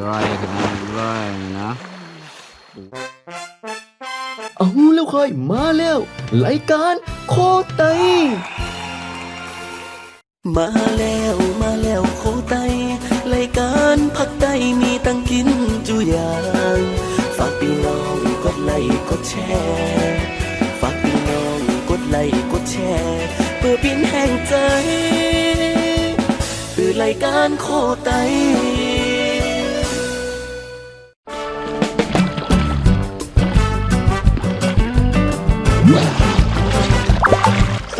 ร้อยขนาดร้อยนะเอาแล้วค่อยมาแล้วรายการโคไตมาแล้วโคไตรายการพักไตมีตั้งกินจุอย่างฝากพี่น้องกดไลค์กดแชร์ฝากพี่น้องกดไลค์กดแชร์เพื่อเป็นแห่งใจคือรายการโคไต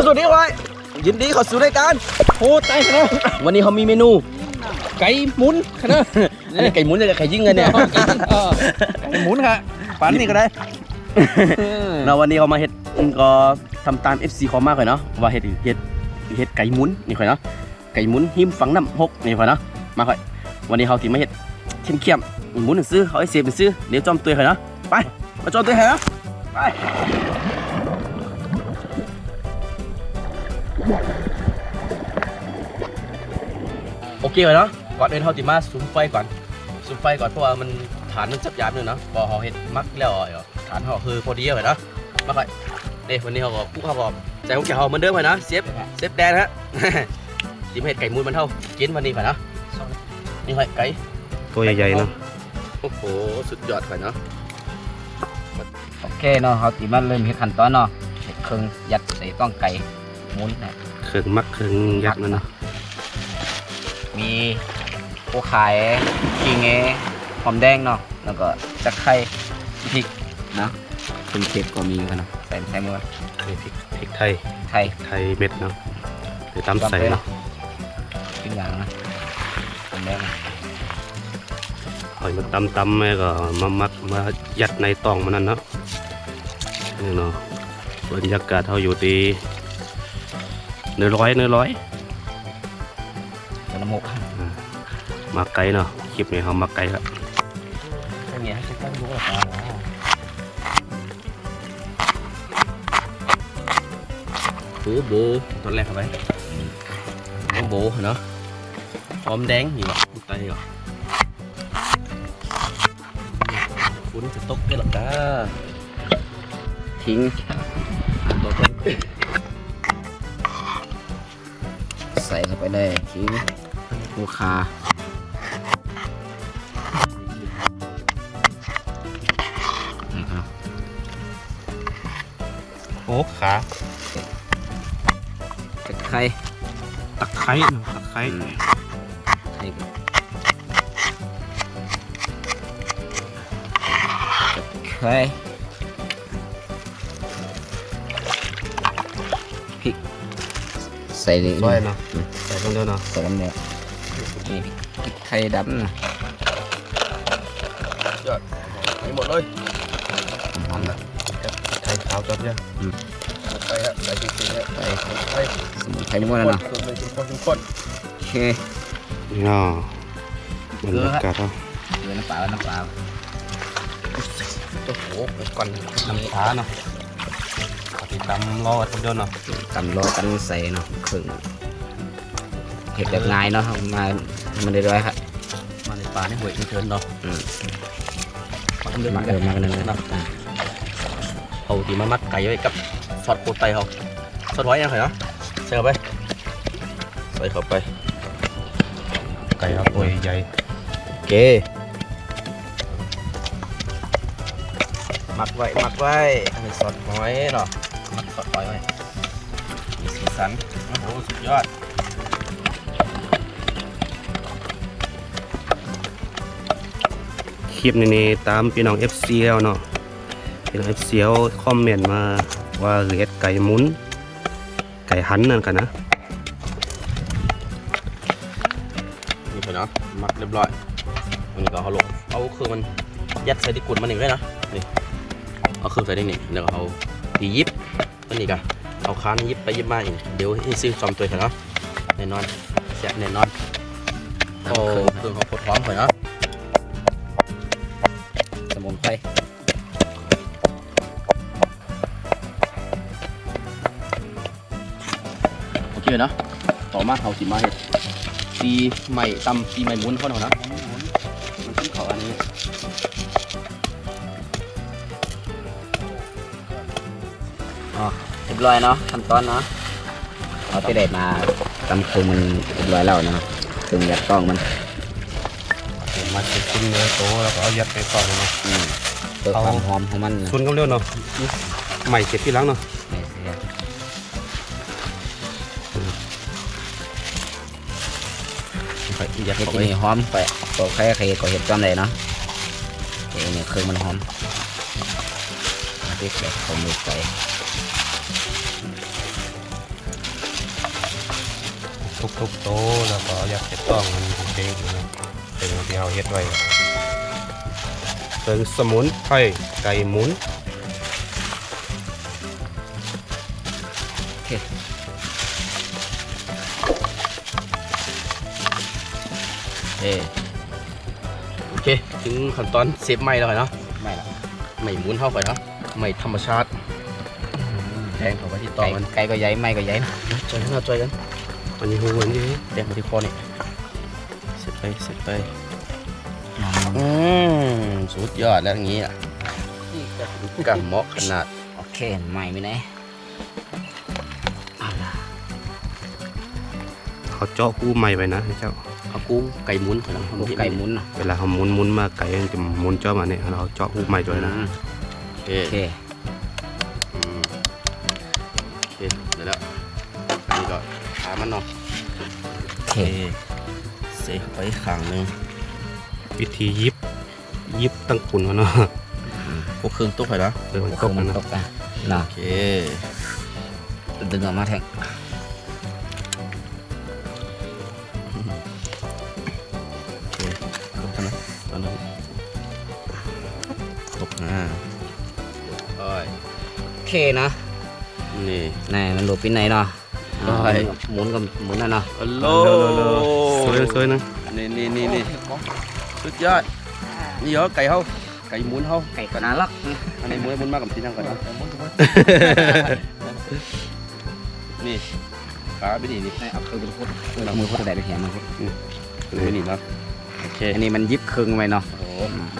สวัสดีครับยินดีเข้าสู่รายการโคไตนะวันนี้เขามีเมนูไก่หมุนนะอันนี้ไก่หมุนจะไก่ยิงกันเนี่ยไก่หมุนค่ะปันนี่ก็ได้เราวันนี้เขามาเฮ็ดก็ทำตาม FC ขอมากเลยเนาะว่าเฮ็ดไก่หมุนนี่ค่อยเนาะไก่หมุนหิมฝังน้ำหกนี่ค่อยเนาะมาค่อยวันนี้เขาที่มาเฮ็ดเขี้ยมหมุนซื้อเขาให้เสียบซื้อเดี๋ยวจอมตัวค่อยเนาะไปมาจอมตัวค่อยเนาะไปโอเคเลยเนาะก่อนอื่นเขาติมาซุ้มไฟก่อนเพราะว่ามันฐานมันจับยามเลยเนาะพอเขาเห็ดมักแล้วฐานเขาคือพอดีเลยเนาะมาค่อยเดี๋ยววันนี้เขาก็ปุ๊บเขาก็ใจของเขาเหมือนเดิมเลยนะเซฟแดนฮะจิ้มเห็ดไก่มูนมันเท่ากินวันนี้ไปนะนี่ค่อยไก่ตัวใหญ่ๆเนาะโอ้โหสุดยอดไปเนาะโอเคเนาะเขาตีมาเริ่มเฮ็ดขั้นตอนเนาะเฮ็ดเครื่องยัดใส่ต้องไก่หมุนนะ เครื่องมักเครื่องยัดมันเนาะมีปูไข่ขิงหอมแดงเนาะแล้วก็ตะไคร้พริกนะเป็นเผ็ดก็มีกันเนาะใส่หมดพริกไทยเม็ดเนาะเดี๋ยวตำใส่เนาะทุกอย่างนะหอมแดงหอยมาตำแม่ก็มามักมายัดในตองมันนั่นเนาะนี่เนาะบรรยากาศเขาอยู่ที่เนื้อร้อยน้ำมูกมาไกลเนาะคลิปนี้เขามาไกลแล้วเป็นไงให้ต้องรู้หรอเบอร์ตอนแรกเข้าไปโบเนาะหอมแดงอยู่แบบไตก่อนฟุ้นจะตกได้หรอจ้าทิ้งตัวต้นใส่เข้าไปได้ทิ้งหัวคาโอ้ขาตะไคร้ไข่ไข่พริกใส่เลยซอยเนาะใส่ตรงเดียวเนาะใส่กันเดียวนี่พริกไทยดำนะยอดใส่หมดเลยไข่ขาวจับเนี่ยใส่ฮะใส่พริกเนี่ยใส่สมุนไพรนี่หมดแล้วเนาะข้นโอเคเนาะบรรยากาศเนาะเกลือน้ำปลาโอ้โหก่อนน้ำปลาเนาะติดตำรอคนเดียวเนาะตำรอกันใส่เนาะครึ่งเห็ดแบบง่ายเนาะมามันได้ด้วยครับมาในปลาในหวยในเชิญเนาะมากันนึงนะเอาตีมามัดไก่ไว้กับซอสโคไตเขาซอสไว้ยังไงเนาะใส่เข้าไปไก่ครับตัวใหญ่โอเคมัดไว้ให้ซอสหอยเนาะมัดซอสหอยไว้มีสีสันโอ้โหสุดยอดคลิปนี้ตามพี่น้อง FC แล้วเนาะพี่น้อง FC คอมเมนต์มาว่าเฮ็ดไก่หมุนไก่หันนั่นกันนะนี่เนาะมัดเรียบร้อยมันก็เอาลงเอาคือมันยัดใส่ที่กุดมันอีกเลยนะนี่เอาเครื่องใส่ได้นี่แล้วก็เอาดียิบมันนี่ก็เอาค้านยิบไปยิบมาอีกเดี๋ยวให้ซื้อจอมตัวเถอะเนาะแน่นอนแซ่บแน่นอนโอ้เครื่องเขาพดพร้อมเลยเนาะสมุนไพรโอเคเนาะต่อมาเขาสีไม้ตีใหม่ตำตีใหม่หมุนเขาหน่อยนะมัน เขาอันนี้ อ๋อเรียบร้อยเนาะขั้นตอนเนาะเราที่ได้มาตำคือมันเรียบร้อยแล้วเนาะถึงยัดกล้องมัน มาเป็นชิ้นเนื้อโตแล้วก็เอายัดไปก่อนเนาะ เพื่อความหอมของมันนะ ซุนก็เร็วเนาะใหม่เก็บที่หล้างเนาะ นี่สิครับ อยาก เห็ด เขา ที่ ไป นี่หอมไปก็ใครก็เห็ดจำได้เนาะเอ้นี่คือมันหอมมาที่ใส่ของมือไป ทุกโตแล้วก็ยัดเก็บต้องมันเองเนาะเป็นที่เราเฮ็ดไว้เป็นสมุนไพรไก่หมุน โอเคถึงขั้นตอนเซฟไหม้แล้วเนาะ ไม่ละ ไหม้หมุนเข้าไปเนาะไหม้ธรรมชาติแทงเข้าไปที่ตอ ไก่ มัน ไก่ก็ใหญ่ไม่ก็ใหญ่นะ จอยกันนะจอยกัน อันนี้หูเหมือนนี้ แดงมาที่คอนี่เสร็จไปสุดยอดแล้วอย่างงี้อ่ะกำเหมาะขนาด โอเคใหม่ไหมเนี่ยเอาล่ะ เขาเจาะหูใหม่ไปนะเจ้า เอากุ้งไก่หมุนขนาด พวกไก่หมุนเนาะ เวลาเขาหมุนมาไก่มันจะหมุนเจาะมาเนี่ยเราเจาะหูใหม่ด้วยนะ โอเค โอเค โอเคเดี๋ยวแล้วอันนี้ก็ขามันเนาะ โอเค เสกไปข้างหนึง วิธียิบตั้งกุนวะเนาะ ก็เครื่องตุ๊กไปนะ มัน ต ต ก ก มัน นะ ตกกันเนาะ โอเค ดึงออกมาแทง ครบแล้วนะตอนนั้นครบอ้อย โอเคนะ นี่ นี่มันหลุดไปไหนเนาะ ได้ หมุนกับหมุนนะเนาะ ฮัลโหล สวยๆนะ นี่สุดยอดนี่เหรอไก่เฮาไก่หมุนเฮา ไก่ก็น่ารัก อันนี้หมุนมากกับที่นั่งก่อนนะนี่ขาไปนี่ เอาคือเป็นพุทธมือพุทธแต่ไปแหงมือพุทธ ไม่นี่เนาะโอเค อันนี้มันยิบครึ่งไว้เนาะ โอ้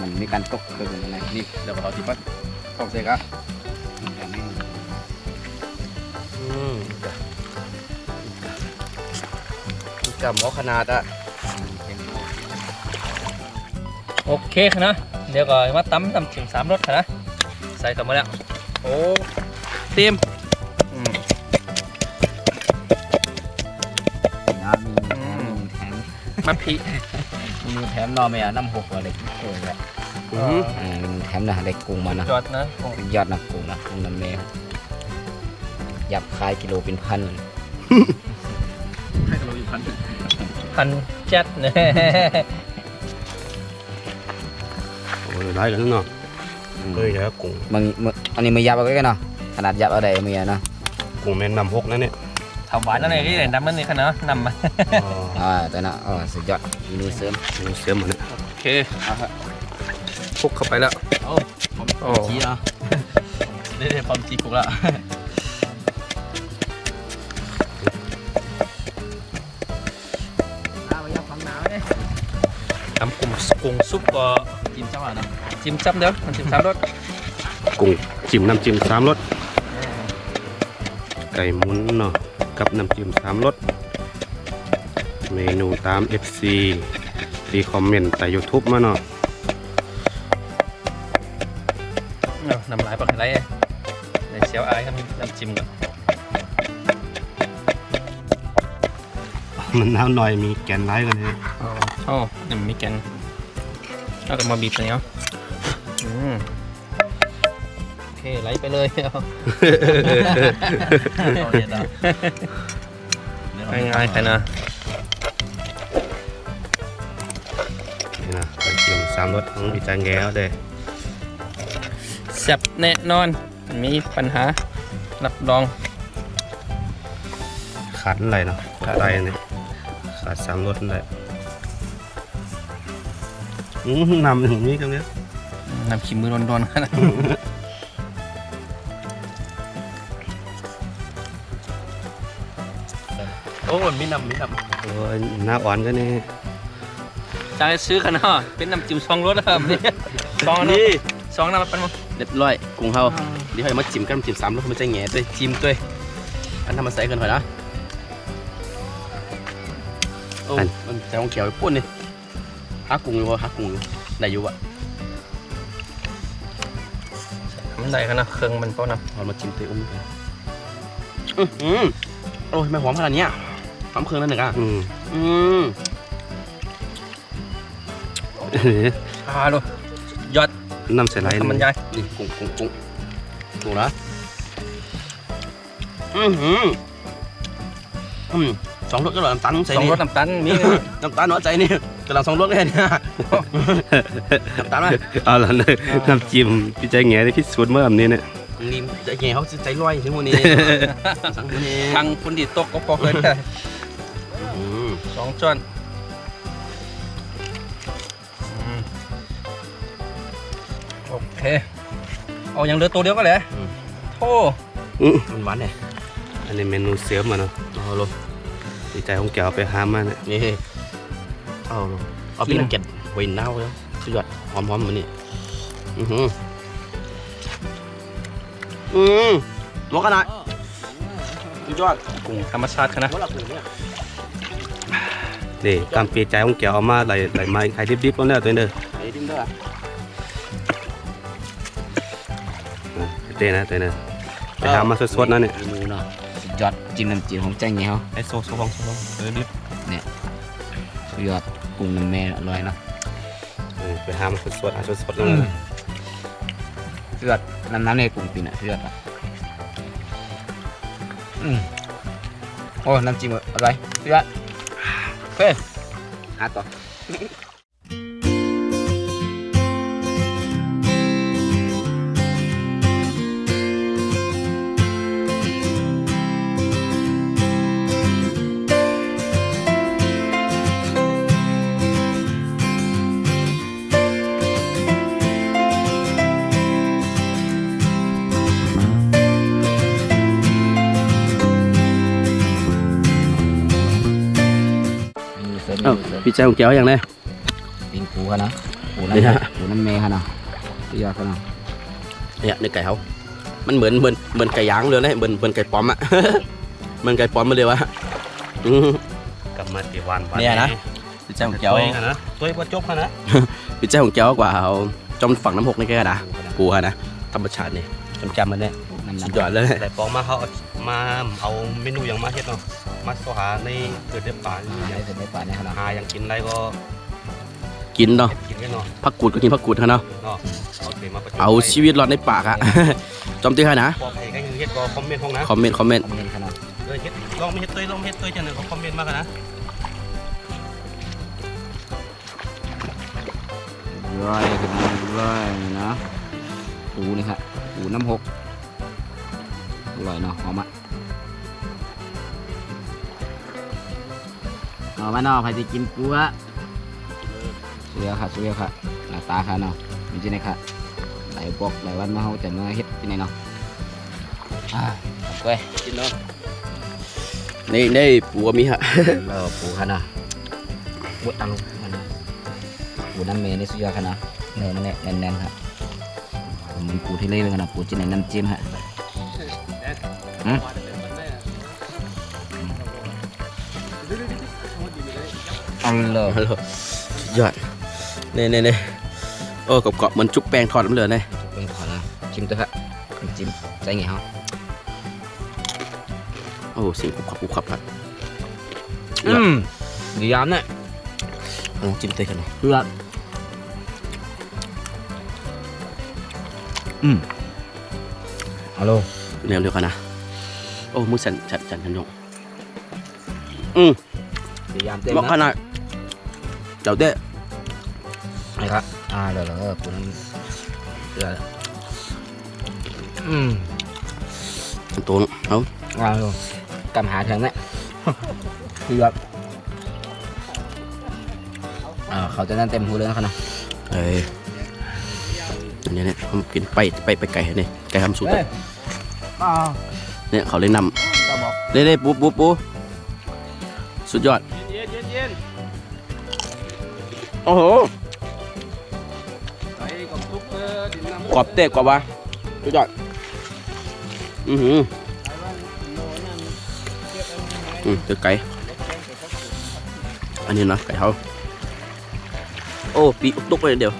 มันมีการตกครึ่งอะไร นี่เดี๋ยวเราทีปั๊บต้องเสกอ่ะกับหมอขนาดอ่ะ โอเคค่ะนะเดี๋ยวก็มาตำจิ้ม3รสค่ะนะใส่ต่อมาแล้ว โอ้เต็ม นะมีแถม มะพริก มีแถมนอไม่เอาน้ำหกอะไรโอ้ยแบบแถมนะได้กุ้งมานะ ยอดนะ ยอดนักกุ้งนะกุ้งน้ำแม่ยับขายกิโลเป็นพันเลย ให้กับเราอยู่พัน พันแจ๊ดเนี่ย โอ้ยได้แล้วเนาะเฮ้ยแล้วกุ้ง มึงอันนี้มือยับเอาไว้กันเนาะขนาดยับเอาได้มือเนาะ กุ้งแม่นนำหกนะเนี่ย ทำหวานอะไรที่ไหนน้ำมันนี่ค่ะเนาะนำมา แต่นะสุดยอดเมนูเสริม เสียหมดเนี่ย โอเคคลุกเข้าไปแล้ว โอ้ โอ้ ชี้เนาะได้ความจีกุกละ ทำกุ้งซุปก็ จิ้มจังหวะเนาะ จิ้มจับเดี๋ยวมันจิ้ม3รส กุ้งจิ้มน้ำจิ้ม3รสไก่หมุนเนาะกับน้ำจิ้ม3รสเมนูตาม FC ที่คอมเมนต์ใต้ YouTube มาเนาะ น้ำลายปลาไหลในเชียวอายทำน้ำจิ้มก่อน มันน้ำหน่อยมีแกนไลท์กันเลย อ๋อนี่มีแกนแล้วก็มาบีบเลยเนาะโอเคไหลไปเลยง่ายๆแค่นะ นี่นะไก่จิ้ม3รสของพี่จางแก้วเด้ แซ่บแน่นอนมีปัญหารับรอง ขาดอะไรเนาะขาดอะไรเนี่ยขาด3รสได้นำถึงนี้กันเนี่ย น้ำขี้มือร้อนๆขนาด โอ้มีน้ำ โอ้ยหน้าอ่อนก็นี่ จะให้ซื้อกันเนาะเป็นน้ำจิ้ม2 รสนะครับนี่2นี่2น้ำมันเป็นมั้ง เรียบร้อยกุ้งเฮาเดี๋ยวให้มาจิ้มกันจิ้ม3รสมันจะแหง่ด้วยจิ้มด้วยอันทำมาใส่กันหน่อยนะโอ้มันจะต้องเกี่ยวไปปุ่นนี่ฮักกุ้งอยู่วะฮักกุ้งได้อยู่วะ มันได้กันนะเครื่องมันเปล่านะ เรามาจิ้มตัวอุ้มกันโอ้ยไม่หอมขนาดนี้หอมเครื่องนั่นหนึ่งอ่ะดูยอด น้ำใส่ไหล มันใหญ่ นี่กุ้งนะ2 รสก็หรอน้ำตาลใส่ 2 นี่ รสน้ำตาลมี น้ำตาลน้อยใจนี่กำลัง2 รสเลยเนี่ยน้ำตาลไหม เอาละเนยน้ำจิ้มพี่ใจแง่ได้พิสูจน์เมื่อแบบนี้เนี่ย นี่ใจแง่เขาใจลอยถึงวันนี้สังนี้ ทางคุณดิตกก็พอเคยได้2 ช้อนโอเคเอาอย่างเหลือตัวเดียวก็เลยโธ่ มันหวานเนี่ย อันนี้เมนูเสียมมาเนาะ เอาลง พี่ใจของแกเอาไปหามาเนี่ย นี่เอาลงเอาพี่นักเก็ตไว้เน่าแล้วสุดยอดหอมเหมือนนี่หมอขนาดสุดยอด กุ้งธรรมชาตินะ หมอหลักหนึ่งเนี่ย นี่ตามปีใจของแกเอามาไหลมาใครดิบๆก็แล้วตัวเด้อ ไอ้ดิ้นเด้อ เต้นะตัวเด้อไปหามาสดๆนั่นเนี่ย มือเนาะสุดยอดจิ้มน้ำจิ้มของแจ้งเงี้ย ไอ้โซ่ดิบ สุดยอดกุ้งน้ำแม่อร่อยเนาะ ไปหามาสดๆหาสดๆนั่น สุดยอดน้ำในกุ้งปีน่ะสุดยอดอ่ะโอ้น้ำจิ้มอร่อยสุดยอดโอเคหาต่อ พี่ใจของแกอย่างไร ปิงปูกันนะปู นี่ น้ำ ฮะ ปูน้ำเมย์กันนะสุดยอดกันนะ เนี่ยในไก่เขามันเหมือนไก่ย่างเลยนะเหมือนไก่ป้อมอะ เหมือนไก่ป้อมมาเลยวะ กลับมาตีวัน เนี่ยนะพี่ใจของแก นะตัวว่าจบนะ พี่ใจของแกกว่าเอาจอมฝั่งน้ำหกนี่แกนะปูฮะนะธรรมชาตินี่จำมันเนี่ย น้ำ สุด น้ำ ยอดเลย แต่ปองมาเขามาเอาเมนูอย่างมาเฮ็ดเนาะมาสหาในเกิดได้ป่า ได้เสร็จได้ป่าเนี่ยครับ หาอย่างกินได้ก็ กินเนาะ กินกันเนาะ ผักกูดก็กินผักกูดเนาะ เนาะโอเคมาประชุม เอาชีวิตรอดในปากอะ จอมตีให้นะ บอกให้กันเฮ็ดก็คอมเมนต์ห้องนะ คอมเมนต์ คอมเมนต์กันนะ เฮ็ดลองไม่เฮ็ดตัวจังได๋ก็คอมเมนต์มากันนะ ร้อยกันร้อยนะปูนี่ครับปูน้ำหกอร่อยเนาะหอมอ่ะเอามาเนาะใครจะกินปูอะสุดยอดค่ะสุดยอดค่ะหน้าตาค่ะเนาะจริงๆค่ะหลายปอกหลายวันมาเฮาแต่มาเฮ็ดที่ไหนเนาะเว้ย กินเนาะนี่ปูมีฮะ เราปูค่ะเนาะวุ้ตังลูกมันปูน้ำเมย์นี่สุดยอดค่ะเนาะเนื้อมันแน่นๆครับมันปูที่เล่เลยนะปูที่ไหนน้ำจิ้มฮะอันเลย ฮัลโหลยอดนี่โอ้กรอบๆมันจุ๊บแป้งทอดน้ำเหลืองเลย เป็นขอนะชิมตัวครับน้ำจิ้มใจเงี้ยฮะ โอ้เสียงคุบขับครับ ดียามเนี่ย ลองจิ้มเตยกันหน่อย เพื่อนฮัลโหล เร็วกันนะโอ้มือสั่นยงดียามเต็ม บอกขนาดเจ้าเต้ นะครับเดี๋ยวปูน้ำเดือดตัวเอา กำหาแทงเนี่ยเพื่อนเขาจะนั่นเต็มหูเลยนะครับนะ อันนี้เนี่ยผมกินไปไก่เนี่ยไก่ทำสูตรเนี่ยเขาเลยนำเล่ปูสุดยอด โอ้โหกรอบเตะกรอบวะสุดยอดเจอไก่อันนี้นะไก่เขาโอ้ปีอุกตุกไปเดียว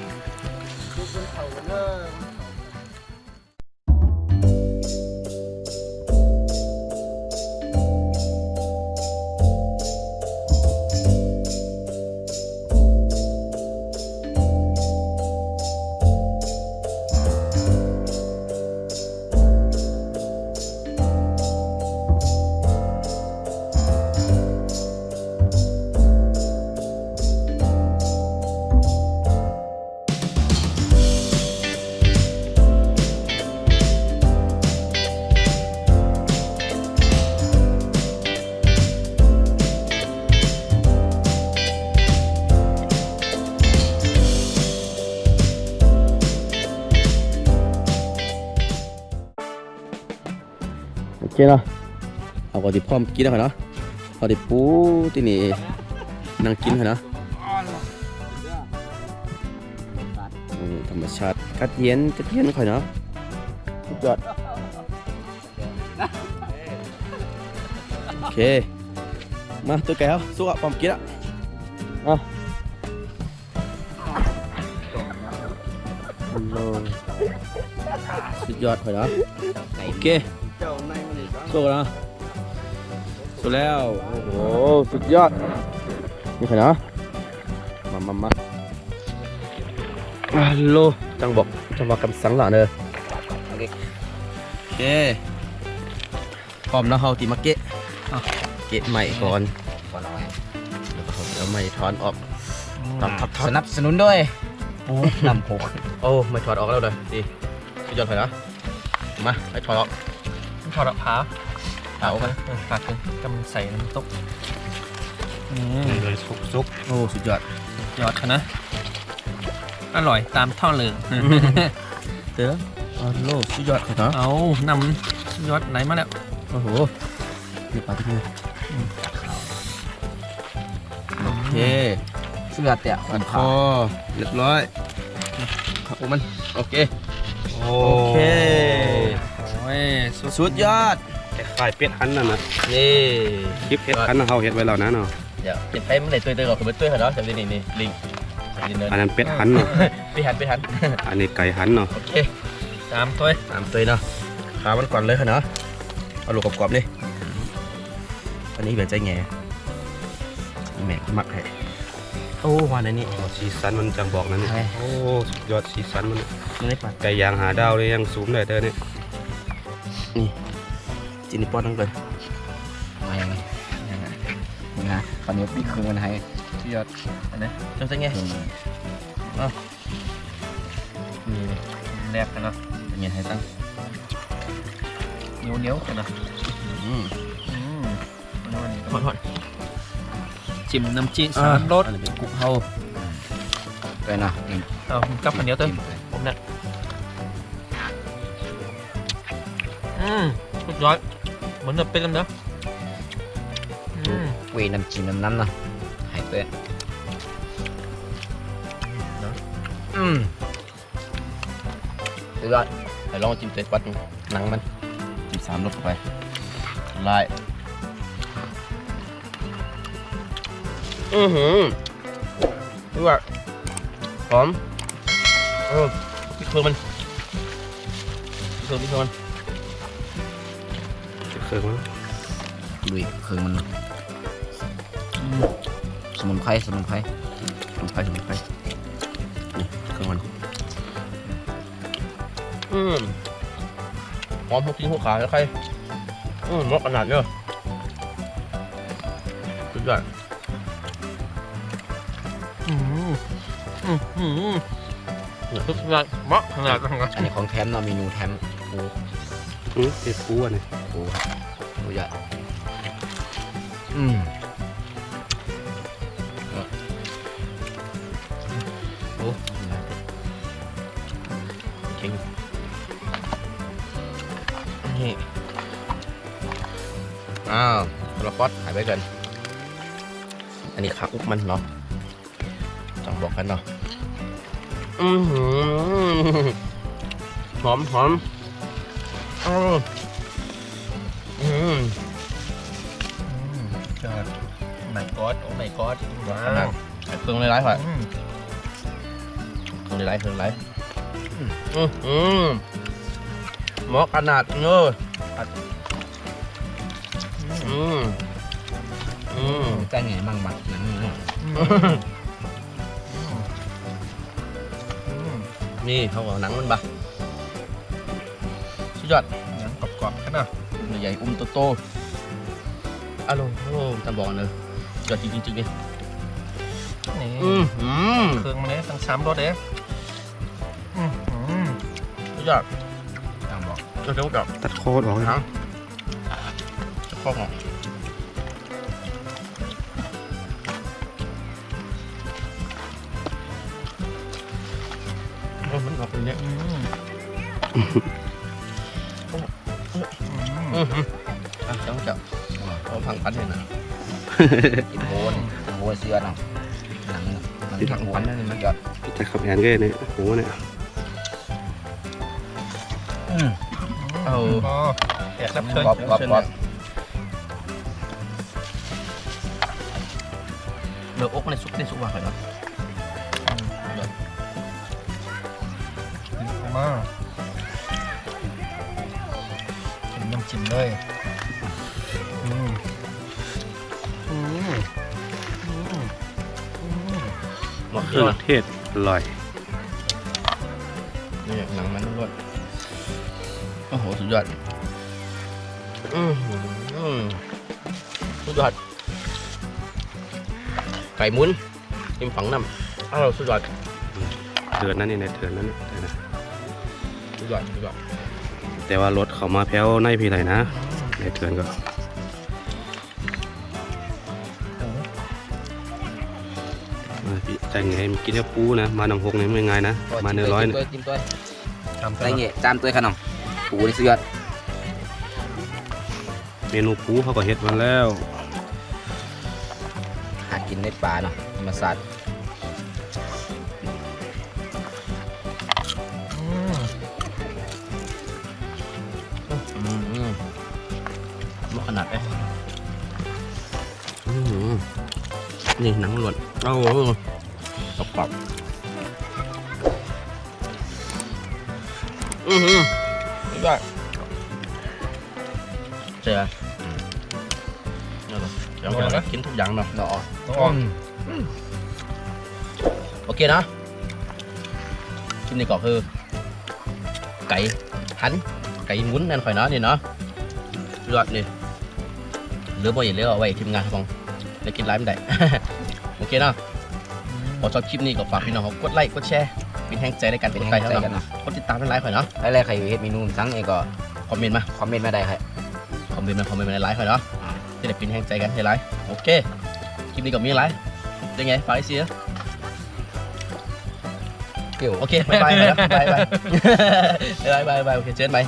โอเคเนาะเอาก็ติพร้อมกินแล้วเนาะเอาติปูที่นี่นั่งกินเนาะธรรมชาติกัดเย็นค่อยเนาะสุดยอดโอเคมาตัวแก้วสู้อะพร้อมกินละสุดยอดค่อยเนาะโอเคสู้นะสู้แล้วโอ้โหสุดยอดนี่ใครนะมาฮัลโหลจังบอกกำสังหล่ะเนอะโอเคพร้อมแล้วเขาตีมาเกะใหม่ก่อนแล้วก็เอาใหม่ถอนออกทับสนับสนุนด้วยโอ้นำโขก โอ้ไม่ถอดออกแล้วเลยดีสุดยอดเลยนะมาให้ถอดออก ทอดผ้า เอาไป ฝากกันกำใส่น้ำตก เลยซุก โอ้สุดยอด ยอดนะอร่อยตามท่อเลย เด้อโลสุดยอดเลยนะ เอานำยอดไหนมาแล้ว โอ้โหนี่ปลาที่นี่โอเค เสื้อเตะ อันคอเรียบร้อยโอ้มันโอเค ๆโอ้ โอเค โอ้ย สุดยอด คล้ายเป็ดหันนั่นนะ นี่ คลิปเฮ็ดหันเขาเฮ็ดไว้แล้วนะเนาะ เดี๋ยวเป็นไปมันเลยตัวก่อนคือเป็นตัวเหรอจำได้นี่ลิงเนิน อันนั้นเป็ดหันเนาะ ไปหัน อันนี้ไก่หันเนาะ โอเค ตามตัว ตามตัวเนาะขามันก่อนเลยค่ะเนาะเอาลูกกรอบๆนี่อันนี้เบียดใจแง่แม่มักให้โอ้วันนี้ สีสันมันจังบอกนั่นนี่โอ้สุดยอดสีสันมัน มันได้ปัด ไก่ยางหาดาวเลยยังสูงได้เด้อเนี่ย นี่จินิปอนทั้งเลย มาอย่างนี้นะตอนนี้ปีคืนมันให้ ยอดอันนี้ จังใจแง่ คืน นี่แนบกันเนาะ เป็นไงให้ตั้ง เหนียวกันนะ หอน จิ้มน้ำจิ้ม3 รส อันนี้เป็นกุ๊กเฮา เลยนะ เอากับข้าวเหนียวเต้ผมเนี่ยสุดยอดเหมือนแบบเป็นกันเนาะ เวน้ำจิ้มน้ำเนาะให้เตะ สุดยอดไปลองจิ้มเตะปัดหนังมันจิ้ม3 รสเข้าไปไล่ดูว่าหอมพริกเพิ่มมันพริกเพิ่มมัน เครื่องมั้ง ลุยคืนมันสมุนไพรสมุนไพรนี่เครื่องมันหอมทุกทิ้งหัวขาแล้วใครรสขนาดเยอะสุดยอด ทุกอย่างเหมาะขนาดนั้น อันนี้ของแถมเนาะเมนูแถมปู เฮ็ดปูอันนี้ ปูปูใหญ่โอ้เก่งนี่คาราปอสหายไปกันอันนี้ขาอุกมันเนาะ ต้องบอกกันเนาะหอมจอดไม่กอดโอ้ไม่กอดว้าว เครื่องไรๆค่ะเครื่องไรๆหมอขนาดเงยใจไงมั่งบักหนังเนาะ นี่เขาเอาหนังมันบะสุดยอด หนังกรอบๆขนาด ใหญ่โตๆอารมณ์จำบอกเลยยอดจริงๆนี่ นี่ เค เค รื่ รื่องมันเนี่ยทั้ง3รสเลย สุดยอด ต้องบอก เดี๋ยวกับ ตัดโคตรออกเลย ทั้งจะครอบของมันออกเป็นเนี้ยต้องจับเอาพังพันเลยนะ กินโหนเสื้อเนาะหนังถังควันนั่นมันยอด จะขับแอนก็เนี่ยโหเนี่ย เอา แขกรับเชิญ กรอบ เลือกอกในซุปว่าเหรอ มากินน้ำจิ้มเลยอืม มะ เค เขื รื่อ อง เทศอร่อย นี่หนังมันรสโอ้โหสุดยอดสุดยอดไก่หมุนกินฝังน้ำอ้าวสุดยอด เถื่อนนั่นนี่ในเถื่อนนั่นนะ สุดยอด แต่ว่ารถเขามาแพ้วในพี่ไหนนะในเถื่อนก็พี่ใจไงมันกินแค่ปูนะมาหนังหกนี่ไม่ง่ายนะมาเนื้อร้อยเนี่ย จิ้มตัว ทำ ใจเงี้ยจามตัวขนมปูนี่สุดยอด เมนูปูเขาก็เฮ็ดมาแล้ว หากินในป่าเนาะมาสัตว์ มะขนาดนี่หนังหลวนเอากรอบสุดยอดเจ๋อเดี๋ยวกินทุกอย่างเนาะ เนาะ ต้องอ่อน โอเคนะคลิปนี้ก็คือไก่หันไก่หมุนนั่นค่อยเนาะนี่เนาะยอดนี่เหลือบ่อย่าเหลือเอาไว้ทีมงานครับผมได้กินไลฟ์ไม่ได้ โอเคเนาะพอชอบคลิปนี้ก็ฝากพี่น้องเขากดไลค์กดแชร์เป็นแรงใจในการ เป็ เป็น น ไก่ ไก่ ใจ เนาะ กันเนาะ กดติดตามเป็นไลฟ์ค่อยเนาะ แล้วใครเฮ็ดเมนูสั่งเองก็ คอมเมนต์มา คอมเมนต์มาได้ครับ คอมเมนต์มาในไลฟ์ค่อยเนาะจะได้เป็นแรงใจกันในไลฟ์โอเคคลิปนี้ก็มีไลฟ์ยังไงฝากไอเสีย เกี่ยว โอเคบายบายบายบายบายบายโอเคเจอกันใหม่